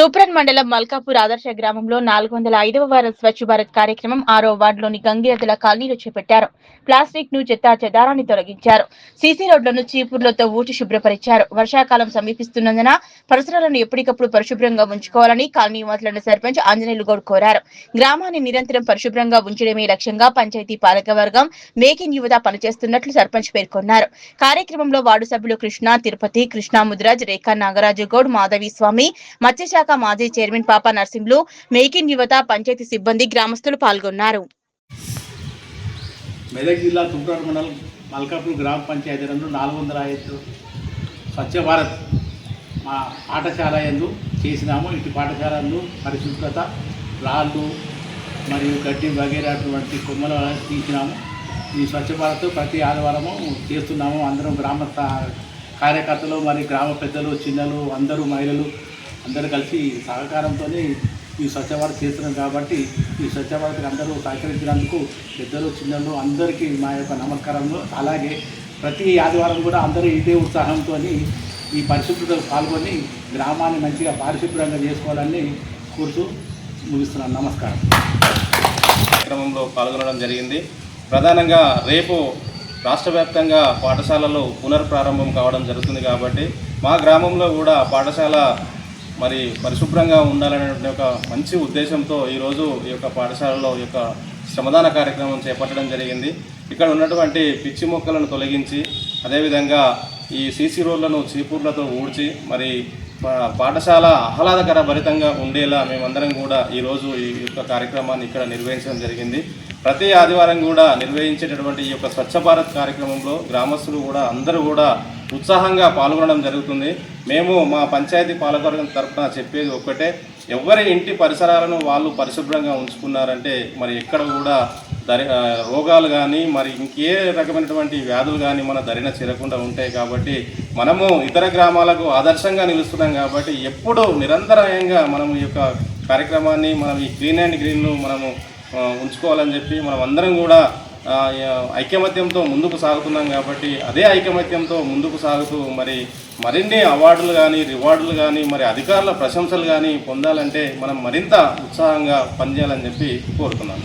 తూప్రన్ మండలం మల్కాపూర్ ఆదర్శ గ్రామంలో 405వ వారం స్వచ్ఛ భారత్ కార్యక్రమం 6వ వార్డులోని గంగిరెద్దుల కాలనీలో చేపట్టారు. ప్లాస్టిక్ ను చెత్తా చెదారాన్ని తొలగించారు. సీసీ రోడ్లను చీపుర్లతో ఊడ్చి శుభ్రపరిచారు. వర్షాకాలం సమీపిస్తున్నందున పరిసరాలను ఎప్పటికప్పుడు పరిశుభ్రంగా ఉంచుకోవాలని కాలనీ వాసులను సర్పంచ్ ఆంజనేయులు గౌడ్ కోరారు. గ్రామాన్ని నిరంతరం పరిశుభ్రంగా ఉంచడమే లక్ష్యంగా పంచాయతీ పాలకవర్గం మేక్ ఇన్ యువత పనిచేస్తున్నట్లు సర్పంచ్ పేర్కొన్నారు. కార్యక్రమంలో వార్డు సభ్యులు కృష్ణ, తిరుపతి, కృష్ణ ముదిరాజ్, రేఖా నాగరాజు గౌడ్, మాధవి స్వామి, మత్స్యశాఖ మాజీ చైర్మన్ పాప నర్సింహులు, మేక్ ఇన్ యువత, పంచాయతీ సిబ్బంది, గ్రామస్తులు పాల్గొన్నారు. మెదక్ జిల్లా తూప్రాన్ మండలం మల్కాపూర్ గ్రామ పంచాయతీ నందు 405 స్వచ్ఛ భారత్ మా పాఠశాల యందు చేసినాము. ఇటు పాఠశాలను పరిశుభ్రత, రాళ్ళు మరియు గడ్డి వగేరా అటువంటి కొమ్మలు తీసినాము. ఈ స్వచ్ఛ భారత్ ప్రతి ఆదివారము చేస్తున్నాము. అందరం గ్రామ కార్యకర్తలు మరియు గ్రామ పెద్దలు, చిన్నలు, అందరూ మహిళలు అందరూ కలిసి సహకారంతో ఈ స్వచ్ఛ భారత్ చేస్తున్నాం. కాబట్టి ఈ స్వచ్ఛ భారత్కి అందరూ సహకరించినందుకు పెద్దలు, చిన్నలు అందరికీ మా యొక్క నమస్కారములు. అలాగే ప్రతి ఆదివారం కూడా అందరూ ఇదే ఉత్సాహంతో ఈ పరిశుభ్రతలో పాల్గొని గ్రామాన్ని మంచిగా పారిశుభ్రంగా చేసుకోవాలని కోరుతూ ముగిస్తున్నాను. నమస్కారం. కార్యక్రమంలో పాల్గొనడం జరిగింది. ప్రధానంగా రేపు రాష్ట్ర వ్యాప్తంగా పాఠశాలలు పునర్ప్రారంభం కావడం జరుగుతుంది. కాబట్టి మా గ్రామంలో కూడా పాఠశాల మరి పరిశుభ్రంగా ఉండాలనే ఒక మంచి ఉద్దేశంతో ఈరోజు ఈ యొక్క పాఠశాలలో ఈ యొక్క శ్రమదాన కార్యక్రమం చేపట్టడం జరిగింది. ఇక్కడ ఉన్నటువంటి పిచ్చి మొక్కలను తొలగించి అదేవిధంగా ఈ సీసీ రోడ్లను చీపుర్లతో ఊడ్చి మరి పాఠశాల ఆహ్లాదకర భరితంగా ఉండేలా మేమందరం కూడా ఈరోజు ఈ యొక్క కార్యక్రమాన్ని ఇక్కడ నిర్వహించడం జరిగింది. ప్రతి ఆదివారం కూడా నిర్వహించేటటువంటి ఈ యొక్క స్వచ్ఛ భారత్ కార్యక్రమంలో గ్రామస్తులు కూడా అందరూ కూడా ఉత్సాహంగా పాల్గొనడం జరుగుతుంది. మేము మా పంచాయతీ పాలకవర్గం తరఫున చెప్పేది ఒక్కటే, ఎవరి ఇంటి పరిసరాలను వాళ్ళు పరిశుభ్రంగా ఉంచుకున్నారంటే మరి ఎక్కడ కూడా రోగాలు కానీ మరి ఇంకే రకమైనటువంటి వ్యాధులు కానీ మన దరిన చేరకుండా ఉంటాయి. కాబట్టి మనము ఇతర గ్రామాలకు ఆదర్శంగా నిలుస్తున్నాం. కాబట్టి ఎప్పుడూ నిరంతరాయంగా మనము ఈ యొక్క కార్యక్రమాన్ని మనం ఈ క్లీన్ అండ్ గ్రీన్ను మనము ఉంచుకోవాలని చెప్పి మనం అందరం కూడా ఐకమత్యంతో ముందుకు సాగుతున్నాం. కాబట్టి అదే ఐకమత్యంతో ముందుకు సాగుతూ మరిన్ని అవార్డులు కానీ రివార్డులు కానీ మరి అధికారుల ప్రశంసలు కానీ పొందాలంటే మనం మరింత ఉత్సాహంగా పనిచేయాలని చెప్పి కోరుతున్నాను.